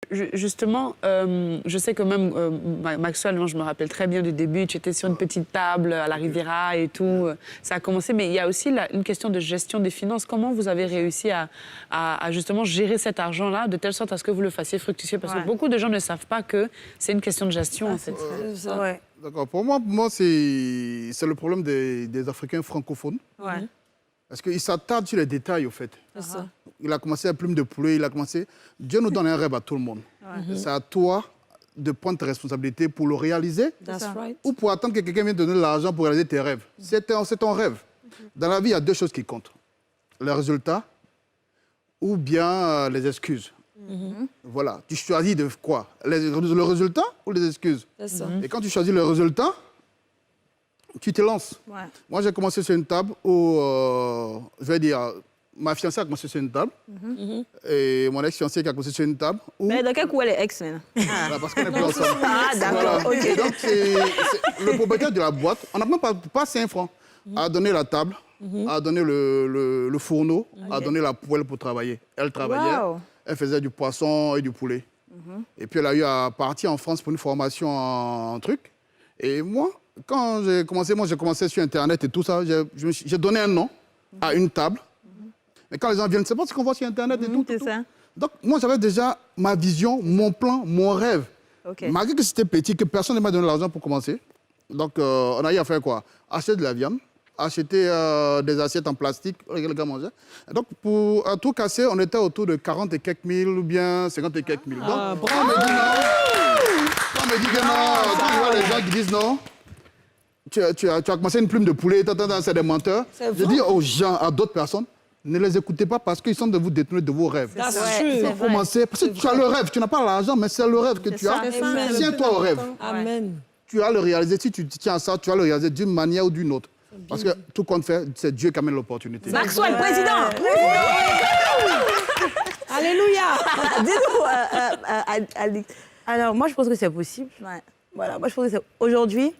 Justement, je sais que même Maxwell, moi, je me rappelle très bien du début, tu étais sur une petite table à la Riviera et tout, ça a commencé, mais il y a aussi une question de gestion des finances. Comment vous avez réussi à justement gérer cet argent-là de telle sorte à ce que vous le fassiez fructifier? Parce que beaucoup de gens ne savent pas que c'est une question de gestion, en fait. Ouais. D'accord. Pour moi c'est le problème des Africains francophones. Ouais. Parce qu'ils s'attardent sur les détails, au fait. C'est ça. Il a commencé à plume de poulet, il a commencé... Dieu nous donne un rêve à tout le monde. C'est à toi de prendre tes responsabilités pour le réaliser. That's right. Ou pour attendre que quelqu'un vienne te donner de l'argent pour réaliser tes rêves. C'est ton rêve. Dans la vie, il y a deux choses qui comptent. Le résultat ou bien les excuses. Voilà. Tu choisis de quoi? Le résultat ou les excuses? C'est ça. Et quand tu choisis le résultat, tu te lances. Ouais. Moi, j'ai commencé sur une table où, je vais dire, ma fiancée a commencé sur une table et mon ex-fiancé qui a commencé sur une table. Où... Mais dans quel coup elle est ex maintenant? Voilà, parce qu'on n'est plus ensemble. Ah, d'accord, Voilà. ok. Donc, c'est le propriétaire de la boîte, on n'a même pas 5 francs, a donné la table, a donné le fourneau, a donné la poêle pour travailler. Elle travaillait, Wow. elle faisait du poisson et du poulet. Et puis, elle a eu à partir en France pour une formation en truc. Et moi, quand j'ai commencé sur Internet et tout ça, j'ai donné un nom à une table. Mais quand les gens viennent, c'est pas ce qu'on voit sur Internet et tout. C'est ça. Donc, moi, j'avais déjà ma vision, mon plan, mon rêve. Ok. Malgré que c'était petit, que personne ne m'a donné l'argent pour commencer. Donc, on a eu à faire quoi? Acheter de la viande, acheter des assiettes en plastique, les gars mangeaient. Et donc, pour tout casser, on était autour de 40 et quelques mille ou bien 50 et quelques mille. Donc, quand on me dit non, quand on me dit que non, quand je vois les gens qui disent non, tu as commencé une plume de poulet, c'est des menteurs. Je dis aux gens, à d'autres personnes, ne les écoutez pas parce qu'ils sont de vous détourner de vos rêves. C'est vrai. Commencer, parce que tu as le rêve, tu n'as pas l'argent, mais c'est le rêve que tu as. Tiens-toi au rêve. Amen. Tu vas le réaliser, si tu tiens à ça, tu vas le réaliser d'une manière ou d'une autre. Parce que tout compte fait, c'est Dieu qui amène l'opportunité. Maxwell, président. Alléluia. Dis-nous, Alix. Alors, moi, je pense que c'est possible. Ouais. Voilà, moi, je pense que c'est... Aujourd'hui,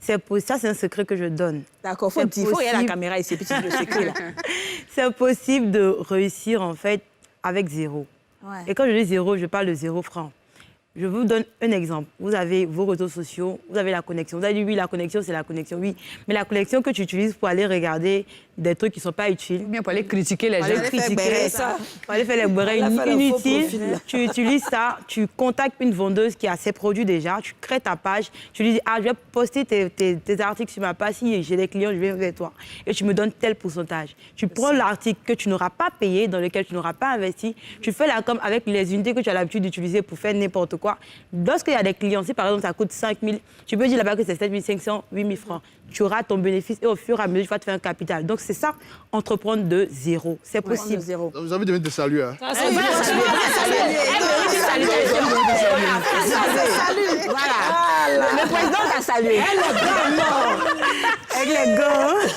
c'est possible. Ça, c'est un secret que je donne. D'accord, faut dire, il y a la caméra ici, petit le secret là. C'est possible de réussir, en fait, avec zéro. Ouais. Et quand je dis zéro, je parle de 0 francs. Je vous donne un exemple. Vous avez vos réseaux sociaux, vous avez la connexion. Vous avez dit, oui, la connexion, c'est la connexion, oui. Mais la connexion que tu utilises pour aller regarder des trucs qui ne sont pas utiles. Bien pour aller critiquer les Pour gens. aller critiquer ça. Pour aller faire les bourrées inutiles. Tu utilises ça, tu contactes une vendeuse qui a ses produits déjà, tu crées ta page, tu lui dis, ah, je vais poster tes articles sur ma page, si j'ai des clients, je viens vers toi. Et tu me donnes tel pourcentage. Tu prends l'article que tu n'auras pas payé, dans lequel tu n'auras pas investi, tu fais la com avec les unités que tu as l'habitude d'utiliser pour faire n'importe quoi. Lorsqu'il y a des clients, si par exemple ça coûte 5 000, tu peux dire là-bas que c'est 7 500, 8 000 francs. Tu auras ton bénéfice et au fur et à mesure, tu vas te faire un capital. Donc c'est ça, entreprendre de zéro. C'est possible. Zéro. Vous avez donné des saluts. Hein. Voilà. Le président t'a salué. Avec les gars.